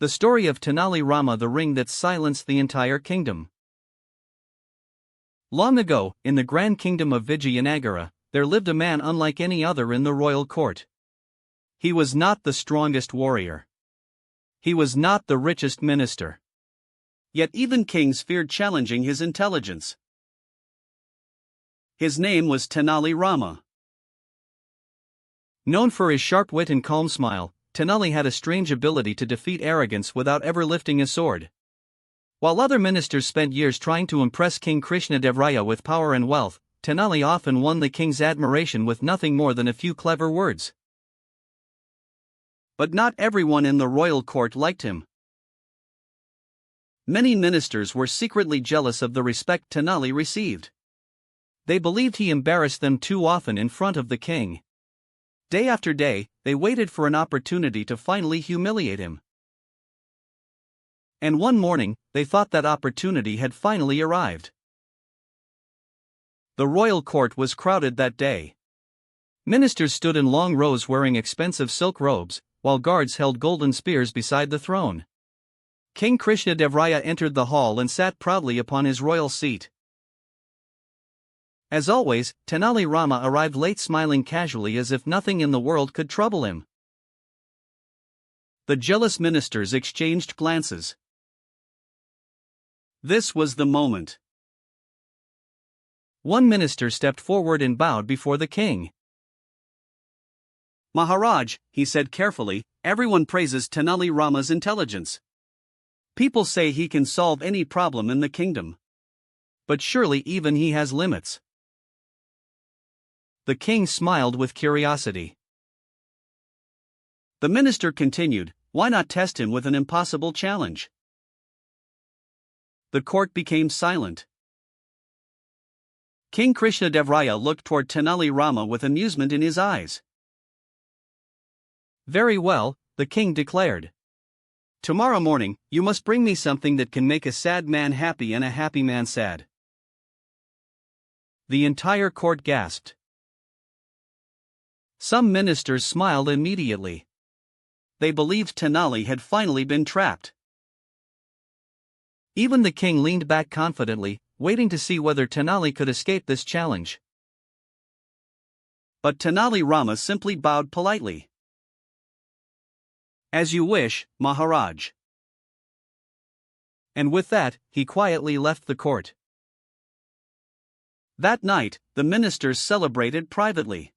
The story of Tenali Rama, the ring that silenced the entire kingdom. Long ago, in the grand kingdom of Vijayanagara, there lived a man unlike any other in the royal court. He was not the strongest warrior. He was not the richest minister. Yet even kings feared challenging his intelligence. His name was Tenali Rama. Known for his sharp wit and calm smile, Tenali had a strange ability to defeat arrogance without ever lifting a sword. While other ministers spent years trying to impress King Krishnadevaraja with power and wealth, Tenali often won the king's admiration with nothing more than a few clever words. But not everyone in the royal court liked him. Many ministers were secretly jealous of the respect Tenali received. They believed he embarrassed them too often in front of the king. Day after day, they waited for an opportunity to finally humiliate him. And one morning, they thought that opportunity had finally arrived. The royal court was crowded that day. Ministers stood in long rows wearing expensive silk robes, while guards held golden spears beside the throne. King Krishnadevaraja entered the hall and sat proudly upon his royal seat. As always, Tenali Rama arrived late, smiling casually as if nothing in the world could trouble him. The jealous ministers exchanged glances. This was the moment. One minister stepped forward and bowed before the king. "Maharaj," he said carefully, "everyone praises Tenali Rama's intelligence. People say he can solve any problem in the kingdom. But surely even he has limits." The king smiled with curiosity. The minister continued, "Why not test him with an impossible challenge?" The court became silent. King Krishnadevaraja looked toward Tenali Rama with amusement in his eyes. "Very well," the king declared. "Tomorrow morning, you must bring me something that can make a sad man happy and a happy man sad." The entire court gasped. Some ministers smiled immediately. They believed Tenali had finally been trapped. Even the king leaned back confidently, waiting to see whether Tenali could escape this challenge. But Tenali Rama simply bowed politely. "As you wish, Maharaj." And with that, he quietly left the court. That night, the ministers celebrated privately.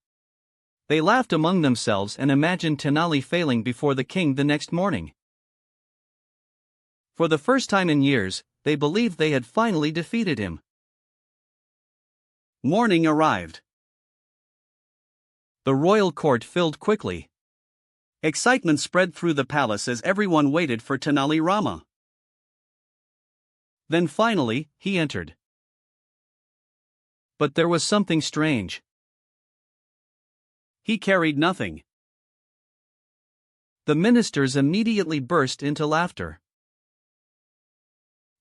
They laughed among themselves and imagined Tenali failing before the king the next morning. For the first time in years, they believed they had finally defeated him. Morning arrived. The royal court filled quickly. Excitement spread through the palace as everyone waited for Tenali Rama. Then finally, he entered. But there was something strange. He carried nothing. The ministers immediately burst into laughter.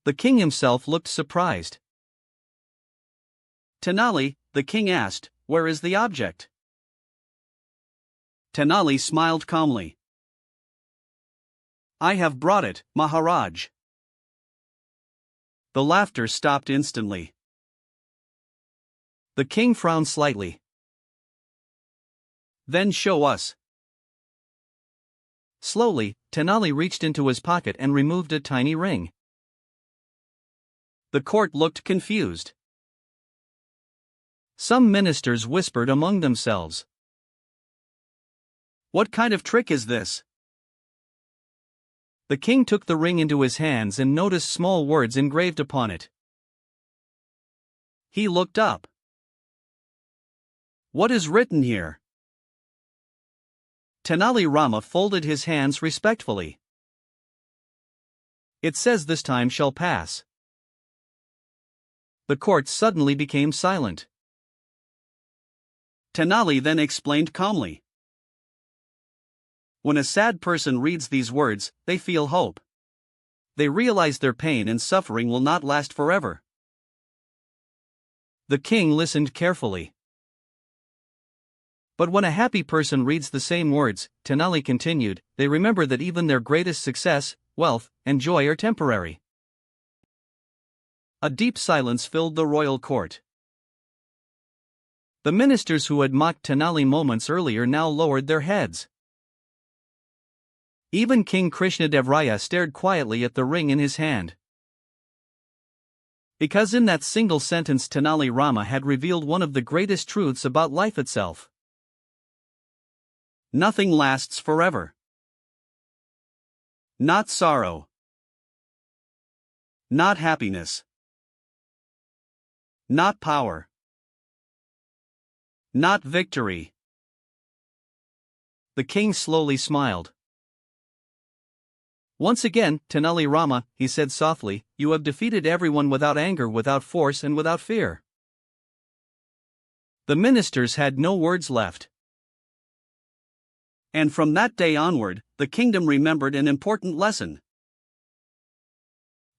The king himself looked surprised. "Tenali," the king asked, "where is the object?" Tenali smiled calmly. "I have brought it, Maharaj." The laughter stopped instantly. The king frowned slightly. "Then show us." Slowly, Tenali reached into his pocket and removed a tiny ring. The court looked confused. Some ministers whispered among themselves, "What kind of trick is this?" The king took the ring into his hands and noticed small words engraved upon it. He looked up. "What is written here?" Tenali Rama folded his hands respectfully. "It says this time shall pass." The court suddenly became silent. Tenali then explained calmly. When a sad person reads these words, they feel hope. They realize their pain and suffering will not last forever. The king listened carefully. But when a happy person reads the same words, Tenali continued, they remember that even their greatest success, wealth, and joy are temporary. A deep silence filled the royal court. The ministers who had mocked Tenali moments earlier now lowered their heads. Even King Krishnadev stared quietly at the ring in his hand. Because in that single sentence Tenali Rama had revealed one of the greatest truths about life itself. Nothing lasts forever. Not sorrow. Not happiness. Not power. Not victory. The king slowly smiled. Once again, Tenali Rama, he said softly, you have defeated everyone without anger, without force, and without fear. The ministers had no words left. And from that day onward, the kingdom remembered an important lesson.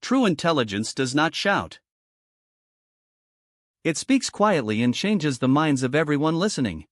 True intelligence does not shout. It speaks quietly and changes the minds of everyone listening.